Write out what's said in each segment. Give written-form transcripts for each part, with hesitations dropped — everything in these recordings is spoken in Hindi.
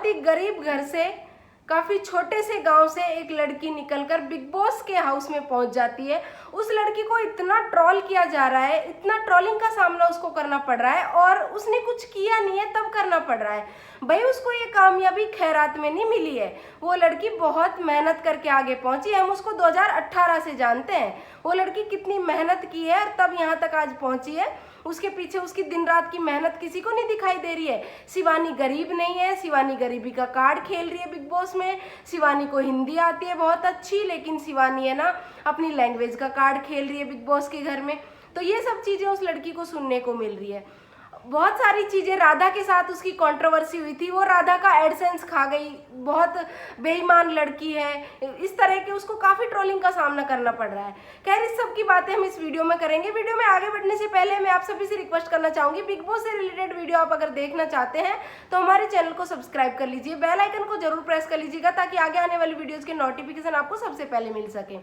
बहुत ही गरीब घर से, काफी छोटे से गांव से एक लड़की निकलकर बिग बॉस के हाउस में पहुंच जाती है। उस लड़की को इतना ट्रोल किया जा रहा है, इतना ट्रोलिंग का सामना उसको करना पड़ रहा है, और उसने कुछ किया नहीं है तब करना पड़ रहा है। भाई उसको ये कामयाबी खैरात में नहीं मिली है, वो लड़की बहुत मेहनत करके आगे पहुंची है। हम उसको 2018 से जानते हैं, वो लड़की कितनी मेहनत की है और तब यहाँ तक आज पहुंची है। उसके पीछे उसकी दिन रात की मेहनत किसी को नहीं दिखाई दे रही है। शिवानी गरीब नहीं है, शिवानी गरीबी का कार्ड खेल रही है बिग बॉस में। शिवानी को हिंदी आती है बहुत अच्छी, लेकिन शिवानी है ना अपनी लैंग्वेज का कार्ड खेल रही है बिग बॉस के घर में। तो ये सब चीजें उस लड़की को सुनने को मिल रही है। बहुत सारी चीजें, राधा के साथ उसकी कंट्रोवर्सी हुई थी, वो राधा का एडसेंस खा गई, बहुत बेईमान लड़की है, इस तरह के उसको काफी ट्रोलिंग का सामना करना पड़ रहा है। खैर इस सब की बातें हम इस वीडियो में करेंगे। वीडियो में आगे बढ़ने से पहले मैं आप सभी से रिक्वेस्ट करना चाहूंगी, बिग बॉस से रिलेटेड वीडियो आप अगर देखना चाहते हैं तो हमारे चैनल को सब्सक्राइब कर लीजिए, बेल आइकन को जरूर प्रेस कर लीजिएगा ताकि आगे आने वाली वीडियोज के नोटिफिकेशन आपको सबसे पहले मिल सके।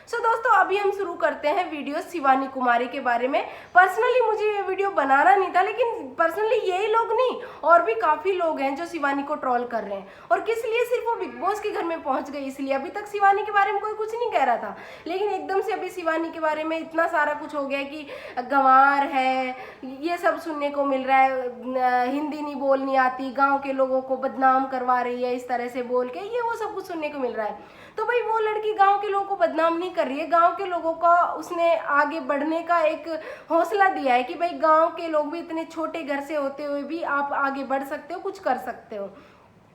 सो दोस्तों अभी हम शुरू करते हैं वीडियो शिवानी कुमारी के बारे में। पर्सनली मुझे ये वीडियो बनाना नहीं था, लेकिन पर्सनली यही लोग नहीं और भी काफी लोग हैं जो शिवानी को ट्रोल कर रहे हैं। और किस लिए? सिर्फ वो बिग बॉस के घर में पहुंच गई इसलिए। अभी तक शिवानी के बारे में कोई कुछ नहीं कह रहा था, लेकिन एकदम से अभी शिवानी के बारे में इतना सारा कुछ हो गया कि गंवार है, ये सब सुनने को मिल रहा है, हिंदी नहीं बोलनी आती, गाँव के लोगों को बदनाम करवा रही है इस तरह से बोल के, ये वो सब कुछ सुनने को मिल रहा है। तो भाई वो लड़की गांव के लोगों को बदनाम नहीं कर रही है, गांव के लोगों का उसने आगे बढ़ने का एक हौसला दिया है कि भाई गांव के लोग भी इतने छोटे घर से होते हुए भी आप आगे बढ़ सकते हो, कुछ कर सकते हो।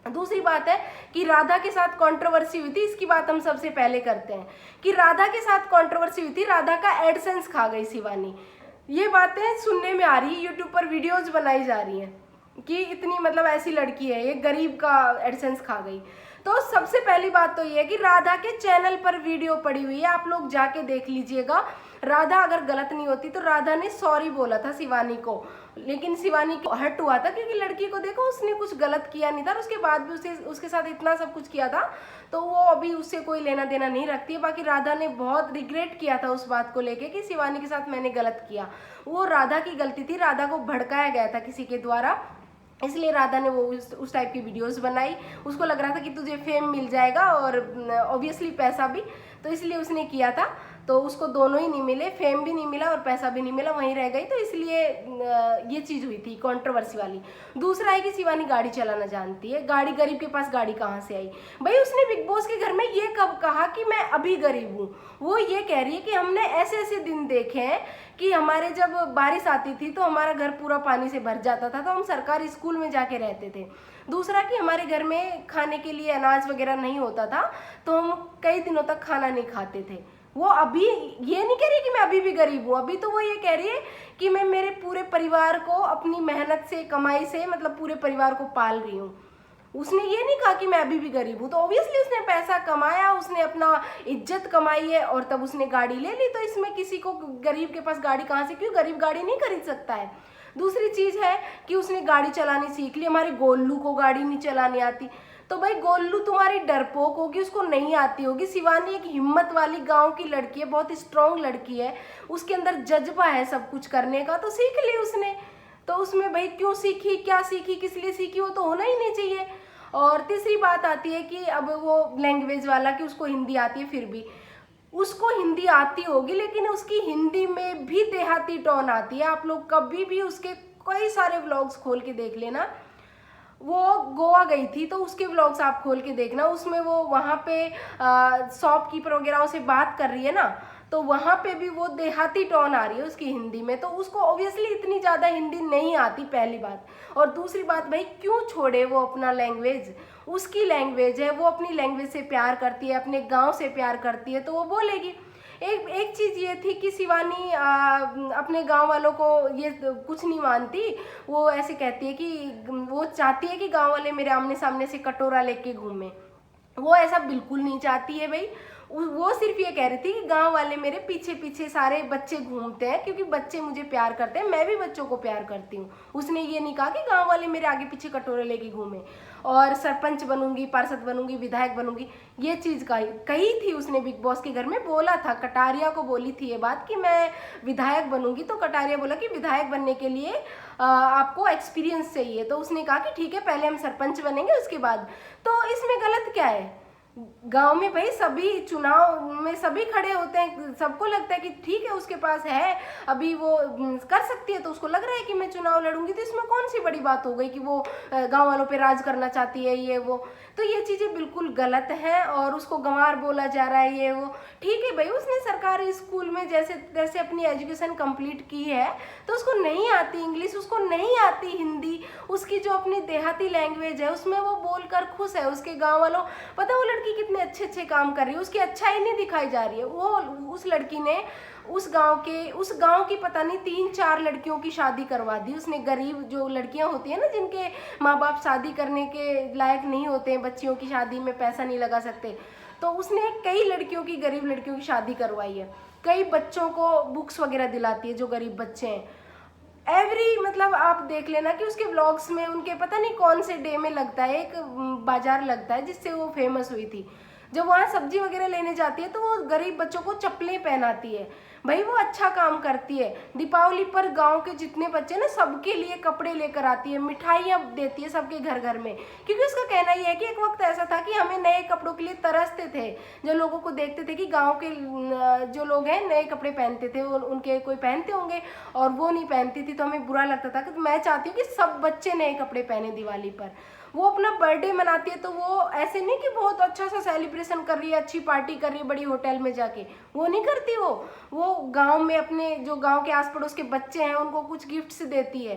दूसरी बात है कि राधा के साथ कंट्रोवर्सी हुई थी, इसकी बात हम सबसे पहले करते हैं कि राधा के साथ कंट्रोवर्सी हुई थी, राधा का एडसेंस खा गई शिवानी। ये बातें सुनने में आ रही है, यूट्यूब पर वीडियोज बनाई जा रही है कि इतनी मतलब ऐसी लड़की है, ये गरीब का एडसेंस खा गई। तो सबसे पहली बात तो ये है कि राधा के चैनल पर वीडियो पड़ी हुई है, आप लोग जाके देख लीजिएगा। राधा अगर गलत नहीं होती तो राधा ने सॉरी बोला था शिवानी को, लेकिन शिवानी को हर्ट हुआ था क्योंकि लड़की को देखो उसने कुछ गलत किया नहीं था, उसके बाद भी उसके साथ इतना सब कुछ किया था, तो वो अभी उससे कोई लेना देना नहीं रखती है। बाकी राधा ने बहुत रिग्रेट किया था उस बात को लेके कि शिवानी के साथ मैंने गलत किया, वो राधा की गलती थी, राधा को भड़काया गया था किसी के द्वारा, इसलिए राधा ने वो उस टाइप की वीडियोस बनाई। उसको लग रहा था कि तुझे फेम मिल जाएगा और ऑब्वियसली पैसा भी, तो इसलिए उसने किया था। तो उसको दोनों ही नहीं मिले, फेम भी नहीं मिला और पैसा भी नहीं मिला, वहीं रह गई, तो इसलिए ये चीज़ हुई थी कंट्रोवर्सी वाली। दूसरा है कि शिवानी गाड़ी चलाना जानती है, गाड़ी, गरीब के पास गाड़ी कहाँ से आई? भाई उसने बिग बॉस के घर में ये कब कहा कि मैं अभी गरीब हूँ? वो ये कह रही है कि हमने ऐसे ऐसे दिन देखे हैं कि हमारे जब बारिश आती थी तो हमारा घर पूरा पानी से भर जाता था, तो हम सरकारी स्कूल में जाके रहते थे। दूसरा कि हमारे घर में खाने के लिए अनाज वगैरह नहीं होता था, तो हम कई दिनों तक खाना नहीं खाते थे। वो अभी ये नहीं कह रही कि मैं अभी भी गरीब हूँ, अभी तो वो ये कह रही है कि मैं मेरे पूरे परिवार को अपनी मेहनत से, कमाई से, मतलब पूरे परिवार को पाल रही हूँ। उसने ये नहीं कहा कि मैं अभी भी गरीब हूँ। तो ऑब्वियसली उसने पैसा कमाया, उसने अपना इज्जत कमाई है और तब उसने गाड़ी ले ली। तो इसमें किसी को गरीब के पास गाड़ी कहाँ से, क्यों? गरीब गाड़ी नहीं खरीद सकता है। दूसरी चीज है कि उसने गाड़ी चलानी सीख ली, हमारे गोल्लू को गाड़ी नहीं चलानी आती। तो भाई गोल्लू तुम्हारी डरपोक होगी, उसको नहीं आती होगी। शिवानी एक हिम्मत वाली गांव की लड़की है, बहुत स्ट्रांग लड़की है, उसके अंदर जज्बा है सब कुछ करने का, तो सीख ली उसने। तो उसमें भाई क्यों सीखी, क्या सीखी, किस लिए सीखी, वो तो होना ही नहीं चाहिए। और तीसरी बात आती है कि अब वो लैंग्वेज वाला कि उसको हिंदी आती है, फिर भी उसको हिंदी आती होगी लेकिन उसकी हिंदी में भी देहाती टोन आती है। आप लोग कभी भी उसके कई सारे व्लॉग्स खोल के देख लेना, वो गोवा गई थी तो उसके व्लॉग्स आप खोल के देखना, उसमें वो वहाँ पे शॉपकीपर वगैरह से बात कर रही है ना, तो वहाँ पे भी वो देहाती टोन आ रही है उसकी हिंदी में। तो उसको ऑब्वियसली इतनी ज़्यादा हिंदी नहीं आती, पहली बात। और दूसरी बात, भाई क्यों छोड़े वो अपना लैंग्वेज, उसकी लैंग्वेज है, वो अपनी लैंग्वेज से प्यार करती है, अपने गांव से प्यार करती है, तो वो बोलेगी। एक चीज़ ये थी कि शिवानी अपने गांव वालों को ये कुछ नहीं मानती, वो ऐसे कहती है कि वो चाहती है कि गांव वाले मेरे आमने सामने से कटोरा लेके घूमें। वो ऐसा बिल्कुल नहीं चाहती है भाई, वो सिर्फ ये कह रही थी कि गांव वाले मेरे पीछे पीछे सारे बच्चे घूमते हैं क्योंकि बच्चे मुझे प्यार करते हैं, मैं भी बच्चों को प्यार करती हूँ। उसने ये नहीं कहा कि गांव वाले मेरे आगे पीछे कटोरे लेके घूमे। और सरपंच बनूंगी, पार्षद बनूंगी, विधायक बनूंगी, ये चीज कही थी उसने बिग बॉस के घर में, बोला था, कटारिया को बोली थी ये बात कि मैं विधायक बनूंगी। तो कटारिया बोला कि विधायक बनने के लिए आपको एक्सपीरियंस चाहिए। तो उसने कहा कि ठीक है, पहले हम सरपंच बनेंगे उसके बाद। तो इसमें गलत क्या है? गांव में भाई सभी चुनाव में सभी खड़े होते हैं, सबको लगता है कि ठीक है उसके पास है, अभी वो कर सकती है, तो उसको लग रहा है कि मैं चुनाव लड़ूंगी, तो इसमें कौन सी बड़ी बात हो गई कि वो गांव वालों पे राज करना चाहती है ये वो। तो ये चीजें बिल्कुल गलत है और उसको गंवार बोला जा रहा है ये वो। ठीक है भाई, उसने सरकारी स्कूल में जैसे तैसे अपनी एजुकेशन कंप्लीट की है, तो उसको नहीं आती इंग्लिश, उसको नहीं आती हिंदी, उसकी जो अपनी देहाती लैंग्वेज है उसमें वो बोलकर खुश है। उसके गाँव वालों, पता है वो लड़की कितने अच्छे अच्छे काम कर रही है, उसकी अच्छाई नहीं दिखाई जा रही है। वो उस लड़की ने उस गांव की पता नहीं 3-4 लड़कियों की शादी करवा दी उसने। गरीब जो लड़कियां होती है ना, जिनके माँ बाप शादी करने के लायक नहीं होते हैं, बच्चियों की शादी में पैसा नहीं लगा सकते, तो उसने कई लड़कियों की, गरीब लड़कियों की शादी करवाई है। कई बच्चों को बुक्स वगैरह दिलाती है जो गरीब बच्चे हैं। मतलब आप देख लेना कि उसके व्लॉग्स में उनके पता नहीं कौन से डे में लगता है, एक बाजार लगता है जिससे वो फेमस हुई थी। जब वहाँ सब्जी वगैरह लेने जाती है तो वो गरीब बच्चों को चप्पलें पहनाती है। भाई वो अच्छा काम करती है। दीपावली पर गांव के जितने बच्चे ना, सबके लिए कपड़े लेकर आती है, मिठाइयाँ देती है सबके घर घर में। क्योंकि उसका कहना यह है कि एक वक्त ऐसा था कि हमें नए कपड़ों के लिए तरसते थे, जो लोगों को देखते थे कि गांव के जो लोग हैं नए कपड़े पहनते थे, उनके कोई पहनते होंगे और वो नहीं पहनती थी, तो हमें बुरा लगता था। कि मैं चाहती हूँ कि सब बच्चे नए कपड़े पहने दिवाली पर। वो अपना बर्थडे मनाती है तो वो ऐसे नहीं कि बहुत अच्छा सा सेलिब्रेशन कर रही है, अच्छी पार्टी कर रही है बड़ी होटल में जाके, वो नहीं करती। वो गांव में अपने जो गांव के आस पड़ोस के बच्चे हैं उनको कुछ गिफ्ट्स देती है,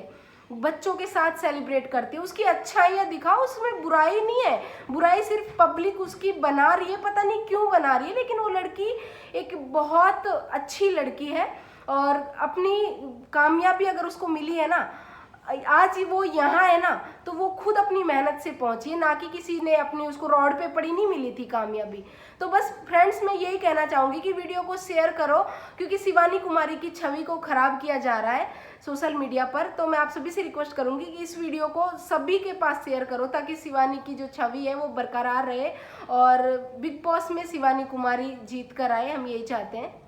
बच्चों के साथ सेलिब्रेट करती है। उसकी अच्छाइयाँ दिखाओ, उसमें बुराई नहीं है। बुराई सिर्फ पब्लिक उसकी बना रही है, पता नहीं क्यों बना रही है, लेकिन वो लड़की एक बहुत अच्छी लड़की है और अपनी कामयाबी अगर उसको मिली है ना, आज वो यहाँ है ना, तो वो खुद अपनी मेहनत से पहुंची है, ना कि किसी ने अपनी उसको रॉड पे पड़ी नहीं मिली थी कामयाबी। तो बस फ्रेंड्स, मैं यही कहना चाहूँगी कि वीडियो को शेयर करो, क्योंकि शिवानी कुमारी की छवि को खराब किया जा रहा है सोशल मीडिया पर। तो मैं आप सभी से रिक्वेस्ट करूँगी कि इस वीडियो को सभी के पास शेयर करो, ताकि शिवानी की जो छवि है वो बरकरार रहे और बिग बॉस में शिवानी कुमारी जीत कर आए, हम यही चाहते हैं।